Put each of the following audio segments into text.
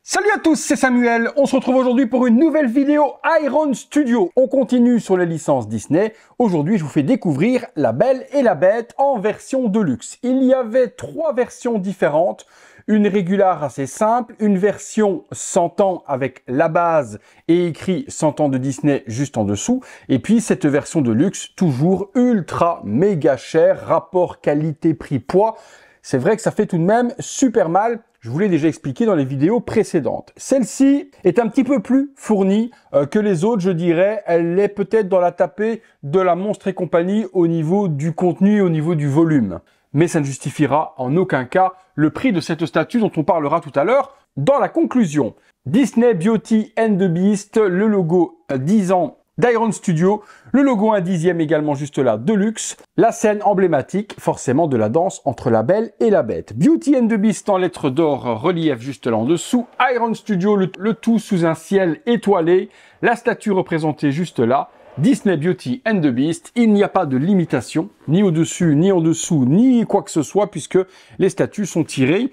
Salut à tous, c'est Samuel. On se retrouve aujourd'hui pour une nouvelle vidéo Iron Studio. On continue sur les licences Disney. Aujourd'hui, je vous fais découvrir La Belle et la Bête en version Deluxe. Il y avait 3 versions différentes. Une régulière assez simple, une version 100 ans avec la base et écrit 100 ans de Disney juste en dessous. Et puis cette version Deluxe, toujours ultra méga chère, rapport qualité-prix-poids. C'est vrai que ça fait tout de même super mal. Je vous l'ai déjà expliqué dans les vidéos précédentes. Celle-ci est un petit peu plus fournie que les autres, je dirais. Elle est peut-être dans la tapée de la Monstres et compagnie au niveau du contenu et au niveau du volume. Mais ça ne justifiera en aucun cas le prix de cette statue dont on parlera tout à l'heure dans la conclusion. Disney Beauty and the Beast, le logo 10 ans d'Iron Studio, le logo 1/10 également juste là, Deluxe, la scène emblématique forcément de la danse entre la Belle et la Bête. Beauty and the Beast en lettres d'or, relief juste là en dessous, Iron Studio, le tout sous un ciel étoilé, la statue représentée juste là, Disney Beauty and the Beast, il n'y a pas de limitation, ni au-dessus, ni en dessous, ni quoi que ce soit, puisque les statues sont tirées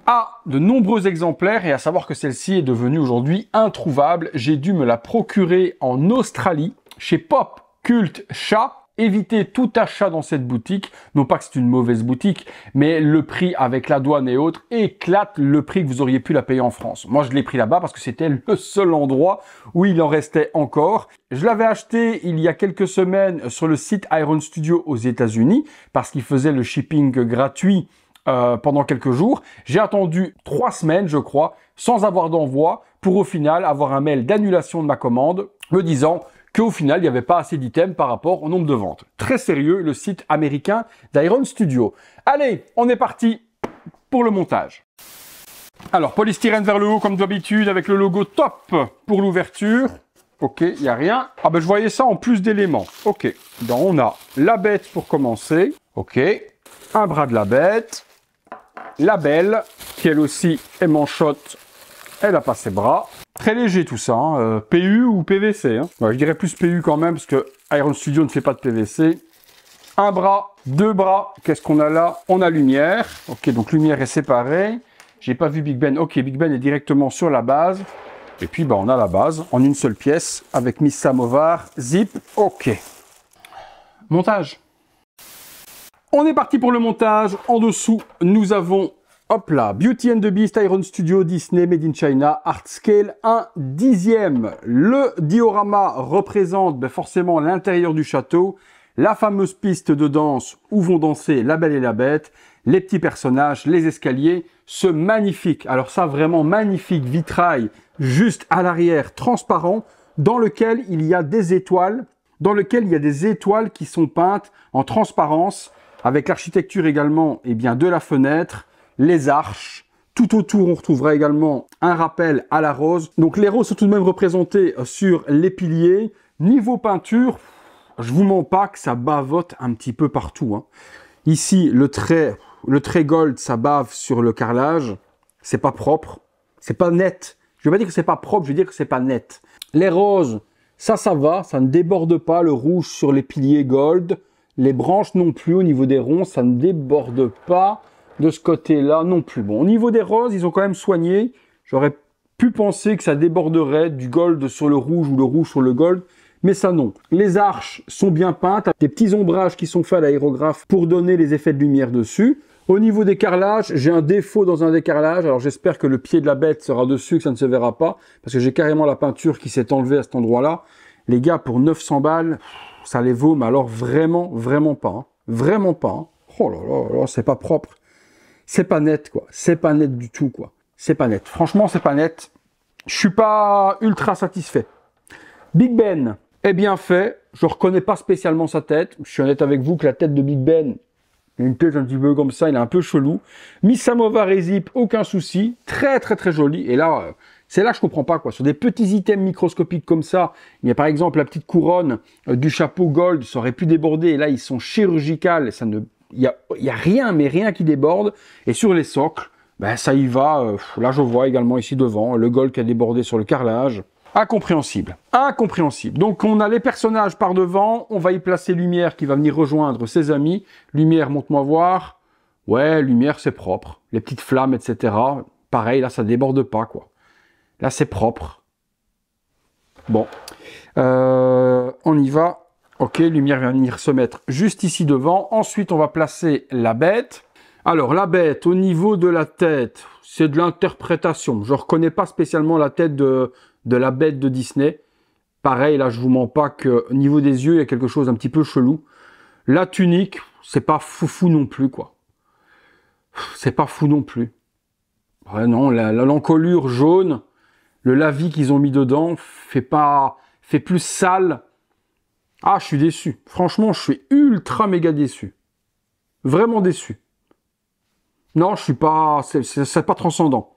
à de nombreux exemplaires, et à savoir que celle-ci est devenue aujourd'hui introuvable. J'ai dû me la procurer en Australie, chez Pop Cult Chat. Évitez tout achat dans cette boutique. Non pas que c'est une mauvaise boutique, mais le prix avec la douane et autres éclate le prix que vous auriez pu la payer en France. Moi, je l'ai pris là-bas parce que c'était le seul endroit où il en restait encore. Je l'avais acheté il y a quelques semaines sur le site Iron Studio aux États-Unis parce qu'il faisait le shipping gratuit pendant quelques jours. J'ai attendu 3 semaines, je crois, sans avoir d'envoi, pour au final avoir un mail d'annulation de ma commande me disant qu'au final, il n'y avait pas assez d'items par rapport au nombre de ventes. Très sérieux, le site américain d'Iron Studio. Allez, on est parti pour le montage. Alors, polystyrène vers le haut comme d'habitude avec le logo top pour l'ouverture. Ok, il n'y a rien. Ah ben, je voyais ça en plus d'éléments. Ok, donc on a la bête pour commencer. Ok, un bras de la bête. La Belle, qui elle aussi est manchotte, elle a pas ses bras. Très léger tout ça, hein. PU ou PVC. Hein. Ouais, je dirais plus PU quand même, parce que Iron Studio ne fait pas de PVC. Un bras, 2 bras, qu'est-ce qu'on a là? On a lumière. Ok, donc lumière est séparée. J'ai pas vu Big Ben. Ok, Big Ben est directement sur la base. Et puis, on a la base en une seule pièce, avec Miss Samovar, zip. Ok. Montage. On est parti pour le montage. En dessous, nous avons, hop là, Beauty and the Beast, Iron Studio, Disney, Made in China, Art Scale 1/10. Le diorama représente forcément l'intérieur du château, la fameuse piste de danse où vont danser la Belle et la Bête, les petits personnages, les escaliers, ce magnifique, alors ça vraiment magnifique vitrail juste à l'arrière, transparent, dans lequel il y a des étoiles, qui sont peintes en transparence, avec l'architecture également de la fenêtre, les arches. Tout autour, on retrouvera également un rappel à la rose. Donc les roses sont tout de même représentées sur les piliers. Niveau peinture, je vous mens pas que ça bavote un petit peu partout. Hein. Ici, le trait gold, ça bave sur le carrelage. C'est pas propre, c'est pas net. Je vais pas dire que c'est pas propre, je vais dire que c'est pas net. Les roses, ça va, ça ne déborde pas. Le rouge sur les piliers gold. Les branches non plus, au niveau des ronds, ça ne déborde pas de ce côté-là non plus. Bon, au niveau des roses, ils ont quand même soigné. J'aurais pu penser que ça déborderait du gold sur le rouge ou le rouge sur le gold, mais ça non. Les arches sont bien peintes, des petits ombrages qui sont faits à l'aérographe pour donner les effets de lumière dessus. Au niveau des carrelages, j'ai un défaut dans un des carrelages, alors j'espère que le pied de la bête sera dessus, que ça ne se verra pas, parce que j'ai carrément la peinture qui s'est enlevée à cet endroit-là. Les gars, pour 900 balles... ça les vaut, mais alors vraiment, vraiment pas. Hein. Vraiment pas. Hein. Oh là là, c'est pas propre. C'est pas net, quoi. C'est pas net du tout, quoi. C'est pas net. Franchement, c'est pas net. Je suis pas ultra satisfait. Big Ben est bien fait. Je reconnais pas spécialement sa tête. Je suis honnête avec vous que la tête de Big Ben, il a une tête un petit peu comme ça, il est un peu chelou. Miss Samovar et Zip, aucun souci. Très, très, très joli. Et là... c'est là que je comprends pas, quoi. Sur des petits items microscopiques comme ça, il y a par exemple la petite couronne du chapeau gold, ça aurait pu déborder, et là ils sont chirurgicales, il y a rien, mais rien qui déborde. Et sur les socles, ça y va. Là je vois également ici devant, le gold qui a débordé sur le carrelage. Incompréhensible. Incompréhensible. Donc on a les personnages par devant, on va y placer Lumière qui va venir rejoindre ses amis. Lumière, monte-moi voir. Ouais, Lumière c'est propre. Les petites flammes, etc. Pareil, là ça déborde pas, quoi. Là, c'est propre. Bon. On y va. Ok, lumière vient venir se mettre juste ici devant. Ensuite, on va placer la bête. Alors, la bête, au niveau de la tête, c'est de l'interprétation. Je ne reconnais pas spécialement la tête de la bête de Disney. Pareil, là, je vous mens pas qu'au niveau des yeux, il y a quelque chose d'un petit peu chelou. La tunique, c'est pas foufou non plus, quoi. C'est pas fou non plus. Ouais, non, l'encolure jaune, le lavis qu'ils ont mis dedans, fait plus sale. Ah, je suis déçu. Franchement, je suis ultra méga déçu. Vraiment déçu. Non, je suis pas... C'est pas transcendant.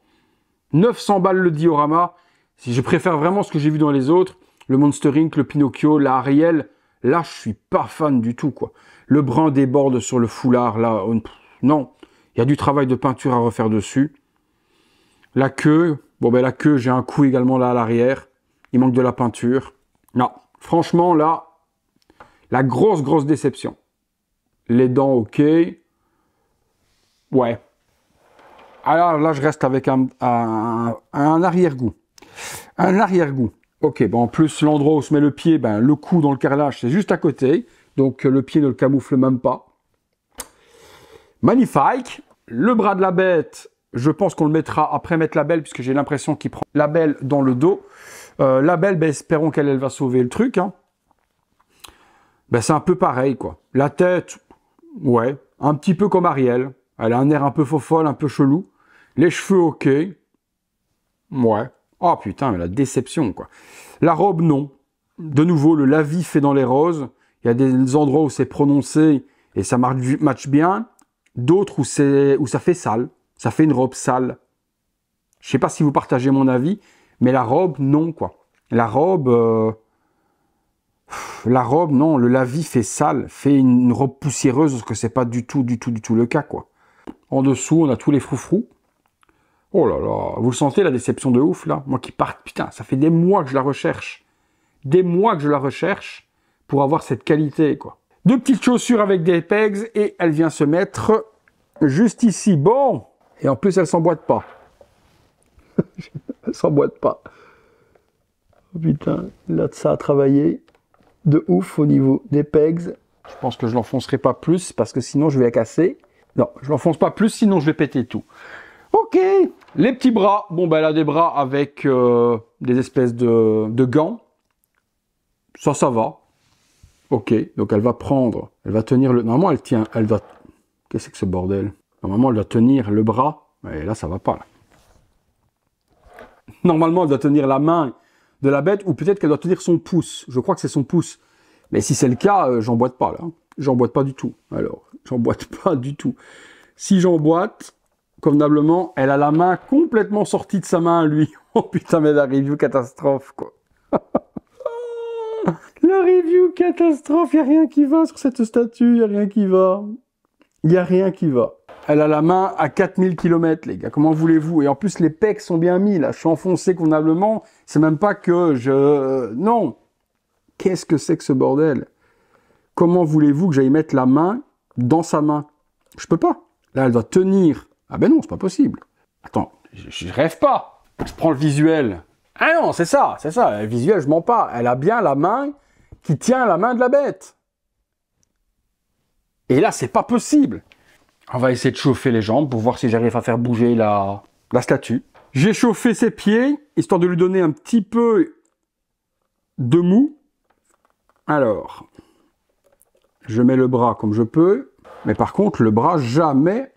900 balles le diorama. Si je préfère vraiment ce que j'ai vu dans les autres, le Monster Inc, le Pinocchio, la Ariel, là, je suis pas fan du tout, quoi. Le brun déborde sur le foulard, là, non. Il y a du travail de peinture à refaire dessus. La queue, bon ben la queue, j'ai un coup également là à l'arrière. Il manque de la peinture. Non, franchement, là, la grosse déception. Les dents, ok. Ouais. Alors là, je reste avec un arrière-goût. Un arrière-goût. Ok, bon, en plus, l'endroit où se met le pied, ben, le cou dans le carrelage, c'est juste à côté. Donc, le pied ne le camoufle même pas. Magnifique. Le bras de la bête, je pense qu'on le mettra après mettre la belle, puisque j'ai l'impression qu'il prend la belle dans le dos. La belle, ben, espérons qu'elle va sauver le truc. Hein. Ben, c'est un peu pareil, quoi. La tête, ouais, un petit peu comme Ariel. Elle a un air un peu faux-folle, un peu chelou. Les cheveux, ok. Ouais. Oh putain, mais la déception, quoi. La robe, non. De nouveau, le lavis fait dans les roses. Il y a des endroits où c'est prononcé et ça match bien. D'autres où ça fait sale. Ça fait une robe sale. Je sais pas si vous partagez mon avis, mais la robe, non, quoi. La robe, non. Le lavis fait sale, fait une robe poussiéreuse, parce que c'est pas du tout le cas, quoi. En dessous, on a tous les froufrous. Oh là là, vous le sentez, la déception de ouf, là? Moi qui parte, putain, ça fait des mois que je la recherche. Des mois que je la recherche pour avoir cette qualité, quoi. Deux petites chaussures avec des pegs et elle vient se mettre juste ici. Bon, et en plus, elle s'emboîte pas. Elle s'emboîte pas. Oh putain, là, ça a travaillé de ouf au niveau des pegs. Je pense que je l'enfoncerai pas plus parce que sinon, je vais la casser. Non, je l'enfonce pas plus, sinon je vais péter tout. Ok, les petits bras. Bon, ben elle a des bras avec des espèces de gants. Ça va. Ok, donc elle va tenir le... Normalement, elle va... Qu'est-ce que c'est que ce bordel? Normalement, elle doit tenir le bras. Et là, ça va pas, là. Normalement, elle doit tenir la main de la bête, ou peut-être qu'elle doit tenir son pouce. Je crois que c'est son pouce. Mais si c'est le cas, j'emboîte pas, là. J'emboîte pas du tout. Alors, j'emboîte pas du tout. Si j'emboîte, convenablement, elle a la main complètement sortie de sa main à lui. Oh putain, mais la review catastrophe, quoi. La review catastrophe, il n'y a rien qui va sur cette statue, il n'y a rien qui va. Il n'y a rien qui va. Elle a la main à 4000 km, les gars, comment voulez-vous? Et en plus, les pecs sont bien mis, là, je suis enfoncé convenablement, c'est même pas que je... Non. Qu'est-ce que c'est que ce bordel? Comment voulez-vous que j'aille mettre la main dans sa main? Je peux pas. Là, elle doit tenir. Ah ben non, c'est pas possible. Attends, je rêve pas. Je prends le visuel. Ah non, c'est ça. Le visuel, je mens pas. Elle a bien la main qui tient la main de la bête. Et là, c'est pas possible. On va essayer de chauffer les jambes pour voir si j'arrive à faire bouger la statue. J'ai chauffé ses pieds, histoire de lui donner un petit peu de mou. Alors, je mets le bras comme je peux. Mais par contre, le bras, jamais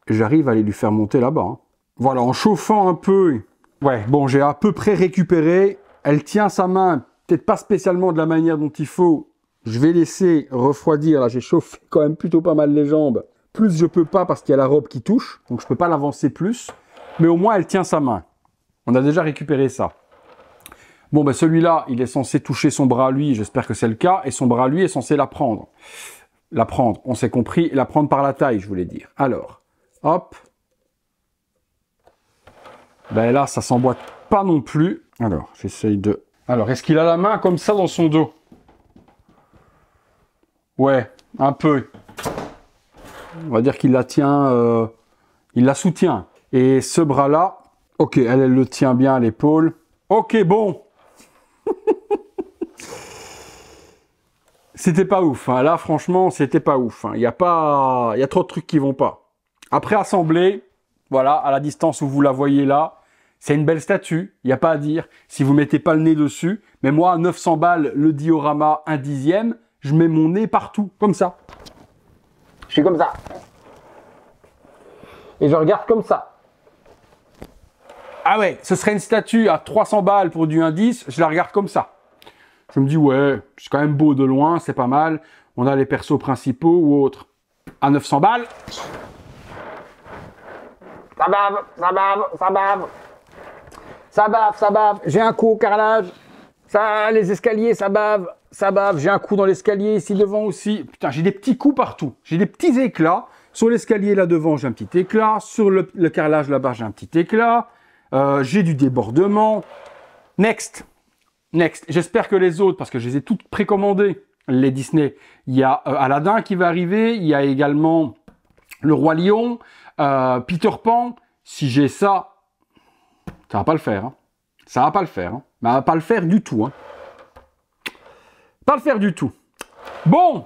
j'arrive à aller lui faire monter là-bas. Hein. Voilà, en chauffant un peu... Ouais, bon, j'ai à peu près récupéré. Elle tient sa main, peut-être pas spécialement de la manière dont il faut. Je vais laisser refroidir. Là, j'ai chauffé quand même plutôt pas mal les jambes. Plus, je peux pas parce qu'il y a la robe qui touche. Donc, je peux pas l'avancer plus. Mais au moins, elle tient sa main. On a déjà récupéré ça. Bon, ben celui-là, il est censé toucher son bras à lui. J'espère que c'est le cas. Et son bras à lui est censé la prendre. La prendre, on s'est compris. La prendre par la taille, je voulais dire. Alors, hop. Ben là, ça s'emboîte pas non plus. Alors, j'essaye de... Alors, est-ce qu'il a la main comme ça dans son dos? Ouais, un peu. On va dire qu'il la tient... il la soutient. Et ce bras-là, Ok, elle le tient bien à l'épaule. Ok, bon. C'était pas ouf, hein. Là, franchement, c'était pas ouf. Il y a trop de trucs qui vont pas. Après assembler, voilà, à la distance où vous la voyez là, c'est une belle statue, il n'y a pas à dire. Si vous mettez pas le nez dessus, mais moi, à 900 balles, le diorama 1/10, je mets mon nez partout, comme ça. Je suis comme ça. Et je regarde comme ça. Ah ouais, ce serait une statue à 300 balles pour du 1/10, je la regarde comme ça. Je me dis, ouais, c'est quand même beau de loin, c'est pas mal. On a les persos principaux ou autres. À 900 balles. Ça bave, ça bave, ça bave. Ça bave, ça bave. J'ai un coup au carrelage. Ça, les escaliers, ça bave, ça bave. J'ai un coup dans l'escalier ici devant aussi. Putain, j'ai des petits coups partout. J'ai des petits éclats. Sur l'escalier là devant, j'ai un petit éclat. Sur le carrelage là-bas, j'ai un petit éclat. J'ai du débordement. Next. Next. J'espère que les autres, parce que je les ai toutes précommandées, les Disney. Il y a Aladdin qui va arriver. Il y a également le Roi Lion, Peter Pan. Si j'ai ça, ça va pas le faire. Hein. Ça va pas le faire. Hein. Ça va pas le faire du tout. Hein. Pas le faire du tout. Bon,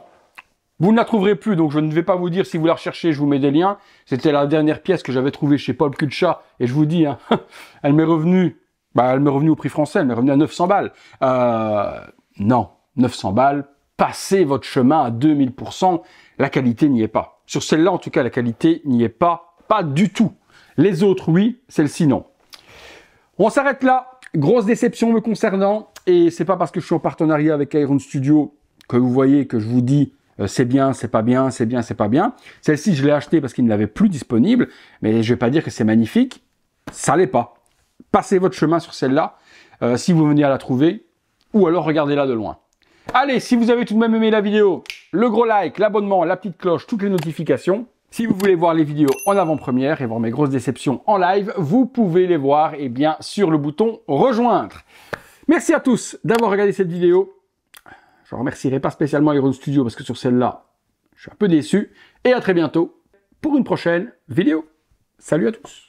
vous ne la trouverez plus, donc je ne vais pas vous dire si vous la recherchez, je vous mets des liens. C'était la dernière pièce que j'avais trouvée chez Paul Culcha, et je vous dis, hein, elle m'est revenue. Bah, elle m'est revenue au prix français, elle m'est revenue à 900 balles. Non, 900 balles, passez votre chemin à 2000%, la qualité n'y est pas. Sur celle-là, en tout cas, la qualité n'y est pas du tout. Les autres, oui, celle-ci, non. On s'arrête là. Grosse déception me concernant, et c'est pas parce que je suis en partenariat avec Iron Studio que vous voyez que je vous dis c'est bien, c'est pas bien, c'est bien, c'est pas bien. Celle-ci, je l'ai achetée parce qu'il ne l'avait plus disponible, mais je vais pas dire que c'est magnifique, ça l'est pas. Passez votre chemin sur celle-là, si vous venez à la trouver, ou alors regardez-la de loin. Allez, si vous avez tout de même aimé la vidéo, le gros like, l'abonnement, la petite cloche, toutes les notifications. Si vous voulez voir les vidéos en avant-première et voir mes grosses déceptions en live, vous pouvez les voir sur le bouton rejoindre. Merci à tous d'avoir regardé cette vidéo. Je ne remercierai pas spécialement Iron Studio parce que sur celle-là, je suis un peu déçu. Et à très bientôt pour une prochaine vidéo. Salut à tous.